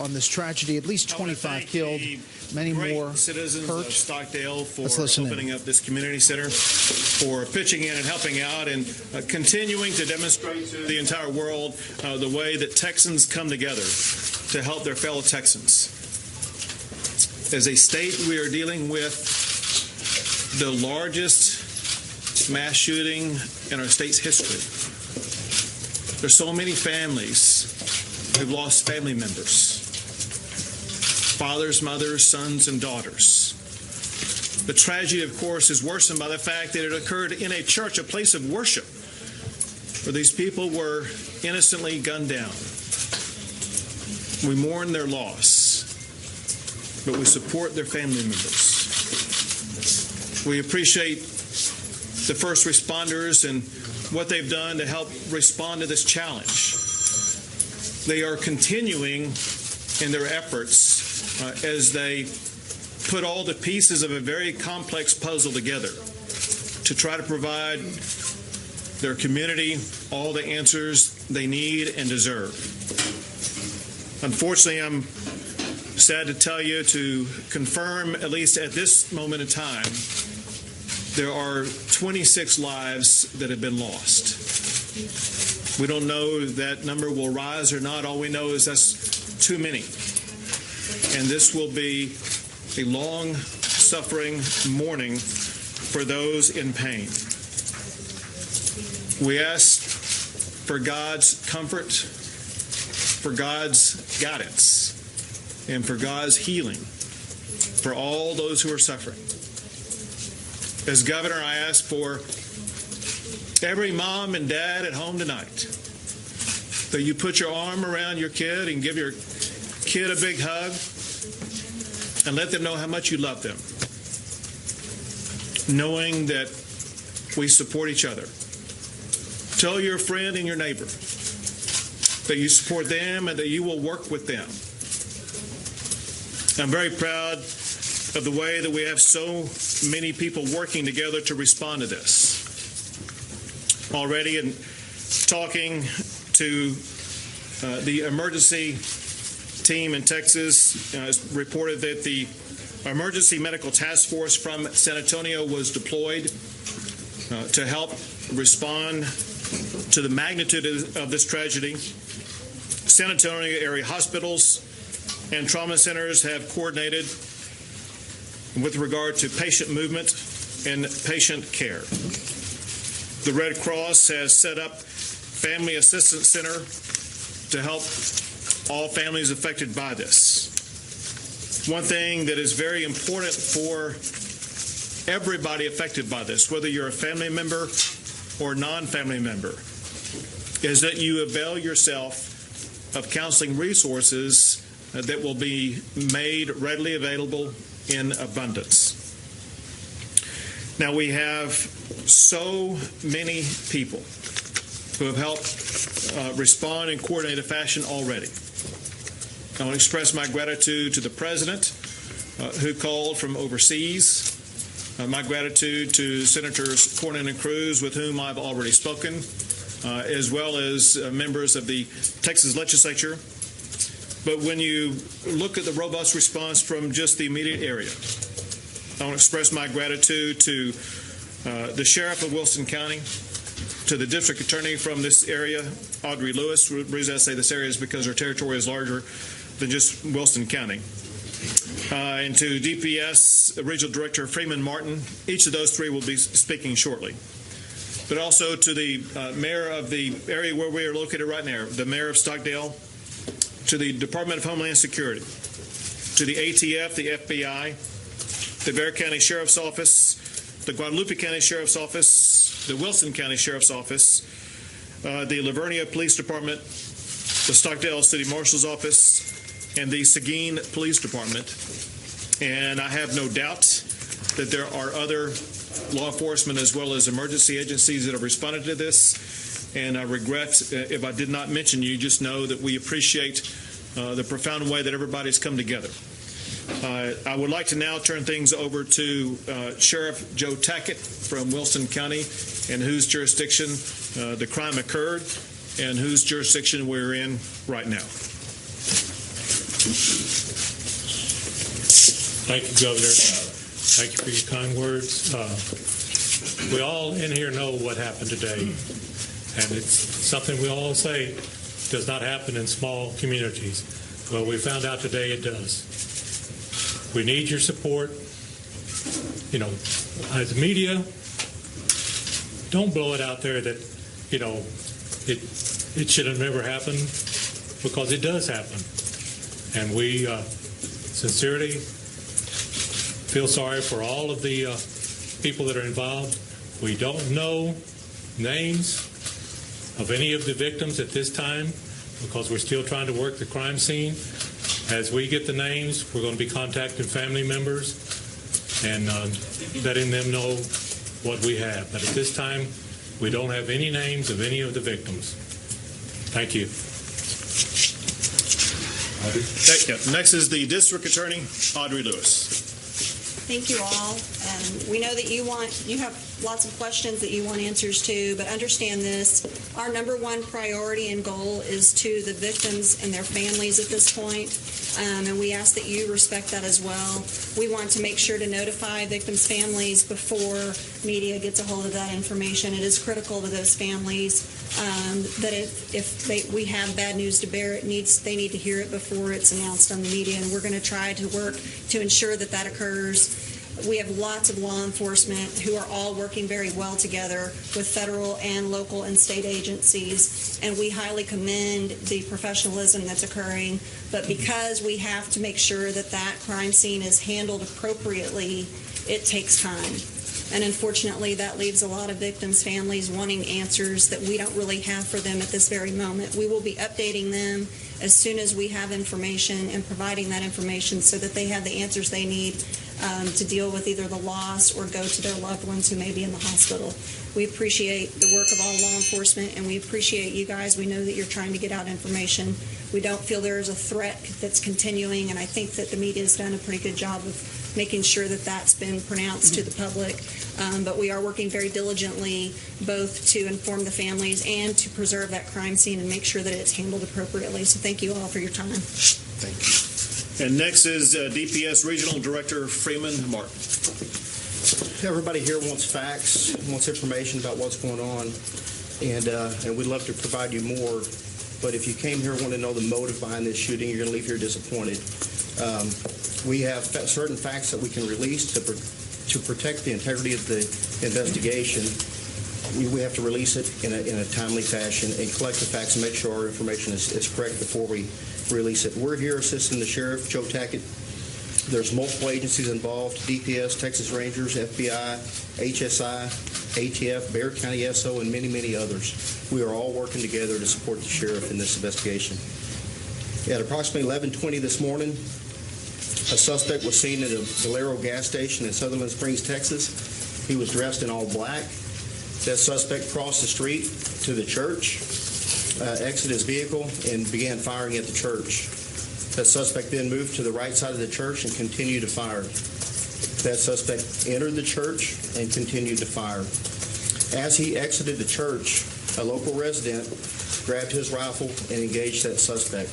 On this tragedy, at least 25 killed, many more citizens hurt. Of Stockdale for Let's opening up this community center, for pitching in and helping out, and continuing to demonstrate to the entire world the way that Texans come together to help their fellow Texans. As a state, we are dealing with the largest mass shooting in our state's history. There's so many families who've lost family members. Fathers, mothers, sons, and daughters. The tragedy, of course, is worsened by the fact that it occurred in a church, a place of worship, where these people were innocently gunned down. We mourn their loss, but we support their family members. We appreciate the first responders and what they've done to help respond to this challenge. They are continuing in their efforts as they put all the pieces of a very complex puzzle together to try to provide their community all the answers they need and deserve. Unfortunately, I'm sad to tell you, to confirm, at least at this moment in time, there are 26 lives that have been lost. We don't know if that number will rise or not. All we know is that's too many. And this will be a long-suffering mourning for those in pain. We ask for God's comfort, for God's guidance, and for God's healing for all those who are suffering. As governor, I ask for every mom and dad at home tonight that you put your arm around your kid and give your kid a big hug and let them know how much you love them, knowing that we support each other. Tell your friend and your neighbor that you support them and that you will work with them. I'm very proud of the way that we have so many people working together to respond to this. Already, in talking to the emergency team in Texas, reported that the emergency medical task force from San Antonio was deployed to help respond to the magnitude of this tragedy. San Antonio area hospitals and trauma centers have coordinated with regard to patient movement and patient care. The Red Cross has set up Family Assistance Center to help all families affected by this. One thing that is very important for everybody affected by this, whether you're a family member or non-family member, is that you avail yourself of counseling resources that will be made readily available in abundance. Now, we have so many people who have helped respond in coordinated fashion already. I want to express my gratitude to the President who called from overseas, my gratitude to Senators Cornyn and Cruz, with whom I've already spoken, as well as members of the Texas legislature. But when you look at the robust response from just the immediate area, I want to express my gratitude to the Sheriff of Wilson County, to the District Attorney from this area, Audrey Lewis. The reason I say this area is because her territory is larger than just Wilson County. And to DPS Regional Director Freeman Martin. Each of those three will be speaking shortly. But also to the mayor of the area where we are located right now, the mayor of Stockdale, to the Department of Homeland Security, to the ATF, the FBI, the Bexar County Sheriff's Office, the Guadalupe County Sheriff's Office, the Wilson County Sheriff's Office, the Livonia Police Department, the Stockdale City Marshal's Office, and the Seguin Police Department. And I have no doubt that there are other law enforcement as well as emergency agencies that have responded to this. And I regret if I did not mention you. Just know that we appreciate the profound way that everybody's come together. I would like to now turn things over to Sheriff Joe Tackett from Wilson County, in whose jurisdiction the crime occurred and whose jurisdiction we're in right now. Thank you, Governor. Thank you for your kind words. We all in here know what happened today, and it's something we all say does not happen in small communities. Well, we found out today it does. We need your support. You know, as media, don't blow it out there that, you know, it should have never happened, because it does happen. And we sincerely feel sorry for all of the people that are involved. We don't know names of any of the victims at this time, because we're still trying to work the crime scene. As we get the names, we're going to be contacting family members and letting them know what we have. But at this time, we don't have any names of any of the victims. Thank you. Thank you. Next is the District Attorney, Audrey Lewis. Thank you all. We know that you have lots of questions that you want answers to, but understand this. Our number one priority and goal is to the victims and their families at this point, and we ask that you respect that as well. We want to make sure to notify victims' families before media gets a hold of that information. It is critical to those families that if we have bad news to bear, they need to hear it before it's announced on the media, and we're going to try to work to ensure that that occurs. We have lots of law enforcement who are all working very well together with federal and local and state agencies, and we highly commend the professionalism that's occurring. But because we have to make sure that that crime scene is handled appropriately, it takes time. And unfortunately, that leaves a lot of victims' families wanting answers that we don't really have for them at this very moment. We will be updating them as soon as we have information and providing that information so that they have the answers they need to deal with either the loss or go to their loved ones who may be in the hospital. We appreciate the work of all law enforcement, and we appreciate you guys. We know that you're trying to get out information. We don't feel there is a threat that's continuing, and I think that the media has done a pretty good job of making sure that that's been pronounced to the public. But we are working very diligently both to inform the families and to preserve that crime scene and make sure that it's handled appropriately. So thank you all for your time. Thank you. And next is DPS Regional Director Freeman Martin. Everybody here wants facts, wants information about what's going on, and we'd love to provide you more. But if you came here and want to know the motive behind this shooting, you're going to leave here disappointed. We have certain facts that we can release to protect the integrity of the investigation. We have to release it in a timely fashion and collect the facts and make sure our information is correct before we release it. We're here assisting the Sheriff, Joe Tackett. There's multiple agencies involved: DPS, Texas Rangers, FBI, HSI, ATF, Bexar County SO, and many, many others. We are all working together to support the Sheriff in this investigation. At approximately 11:20 this morning, a suspect was seen at a Valero gas station in Sutherland Springs, Texas. He was dressed in all black. That suspect crossed the street to the church, exited his vehicle, and began firing at the church. That suspect then moved to the right side of the church and continued to fire. That suspect entered the church and continued to fire. As he exited the church, a local resident grabbed his rifle and engaged that suspect.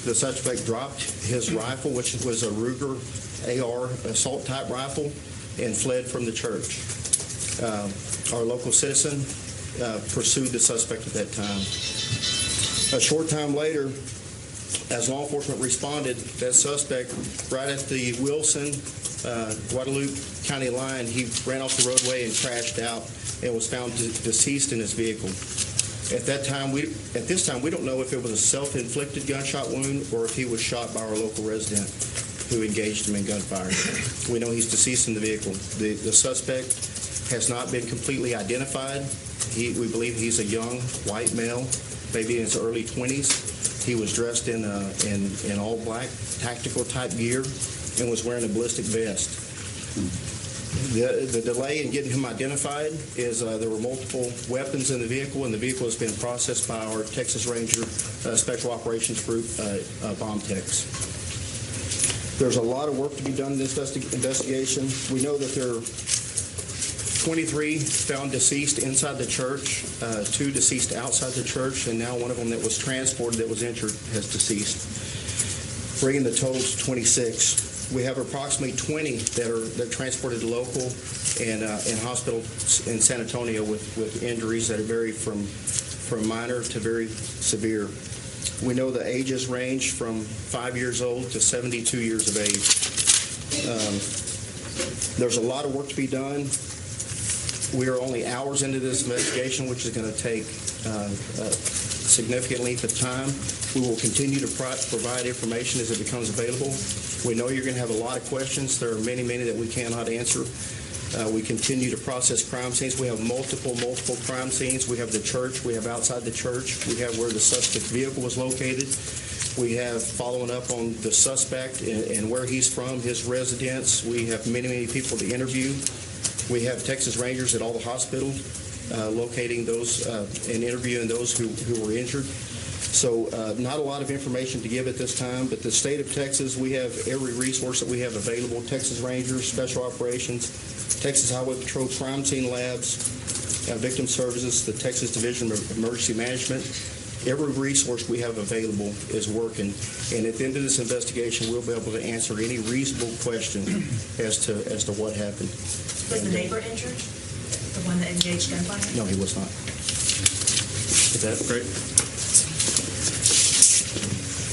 The suspect dropped his rifle, which was a Ruger AR assault-type rifle, and fled from the church. Our local citizen pursued the suspect at that time. A short time later, as law enforcement responded, that suspect, right at the Wilson, Guadalupe County line, he ran off the roadway and crashed out and was found deceased in his vehicle. At this time, we don't know if it was a self-inflicted gunshot wound or if he was shot by our local resident who engaged him in gunfire. We know he's deceased in the vehicle. The suspect has not been completely identified. We believe he's a young white male, maybe in his early 20s. He was dressed in all black tactical type gear and was wearing a ballistic vest. The delay in getting him identified is there were multiple weapons in the vehicle, and the vehicle has been processed by our Texas Ranger Special Operations Group, bomb techs. There's a lot of work to be done in this investigation. We know that there are 23 found deceased inside the church, 2 deceased outside the church, and now one of them that was transported that was injured has deceased. bringing the total to 26. We have approximately 20 that are transported to local and in hospitals in San Antonio with injuries that vary from minor to very severe. We know the ages range from 5 years old to 72 years of age. There's a lot of work to be done. We are only hours into this investigation, which is going to take a significant length of time. We will continue to provide information as it becomes available. We know you're going to have a lot of questions. There are many that we cannot answer. We continue to process crime scenes. We have multiple crime scenes. We have the church. We have outside the church. We have where the suspect vehicle was located. We have following up on the suspect and where he's from, his residence. We have many people to interview. We have Texas Rangers at all the hospitals locating those and interviewing those who were injured. So not a lot of information to give at this time, but the state of Texas, we have every resource that we have available. Texas Rangers, Special Operations, Texas Highway Patrol, Crime Scene Labs, Victim Services, the Texas Division of Emergency Management. Every resource we have available is working, and at the end of this investigation, we'll be able to answer any reasonable question as to what happened. Was the neighbor injured? The one that engaged gunfire? No, he was not. Is that great?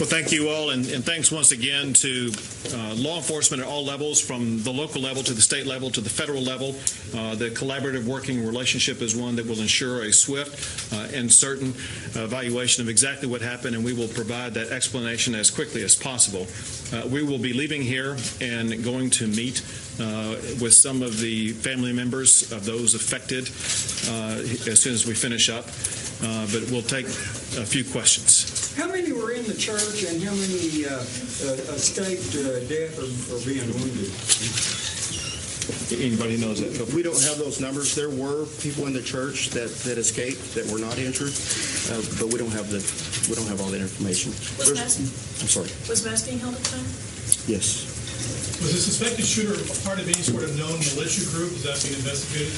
Well, thank you all, and thanks once again to law enforcement at all levels, from the local level to the state level to the federal level. The collaborative working relationship is one that will ensure a swift and certain evaluation of exactly what happened, and we will provide that explanation as quickly as possible. We will be leaving here and going to meet with some of the family members of those affected as soon as we finish up, but we'll take a few questions. How many were in the church and how many escaped death or being wounded? Anybody knows that? We don't have those numbers. There were people in the church that escaped that were not injured, but we don't have all that information. Was Mass I'm sorry. being held at the time? Yes. Was the suspected shooter a part of any sort of known militia group? Is that being investigated?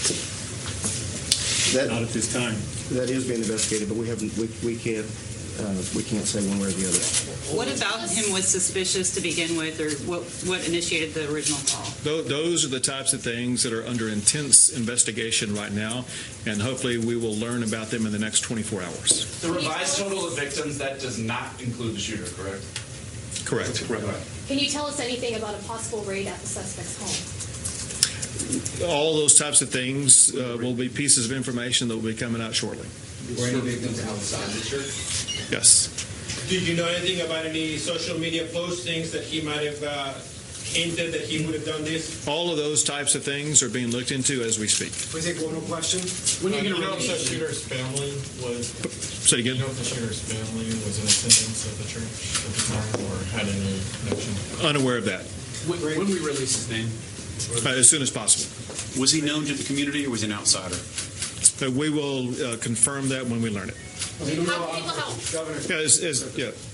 Not at this time. That is being investigated, but we can't say one way or the other. What about him was suspicious to begin with, or what initiated the original call? Those are the types of things that are under intense investigation right now, and hopefully we will learn about them in the next 24 hours. The revised total of victims, that does not include the shooter, correct? Correct. Can you tell us anything about a possible raid at the suspect's home? All those types of things will be pieces of information that will be coming out shortly. Were any victims outside the church? Yes. Did you know anything about any social media postings that he might have hinted that he would have done this? All of those types of things are being looked into as we speak. We take one more question. When are you going to know if the shooter's family was? Say it again. Do you know if the shooter's family was in attendance at the church at the time or had any connection? Unaware of that. When we release his name? As soon as possible. Was he known to the community or was he an outsider? We will confirm that when we learn it. How can people help?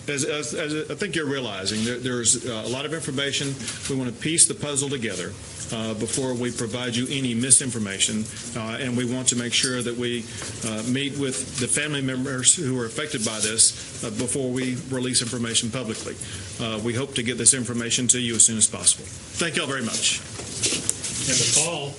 As I think you're realizing, there's a lot of information. We want to piece the puzzle together before we provide you any misinformation, and we want to make sure that we meet with the family members who are affected by this before we release information publicly. We hope to get this information to you as soon as possible. Thank you all very much. And the call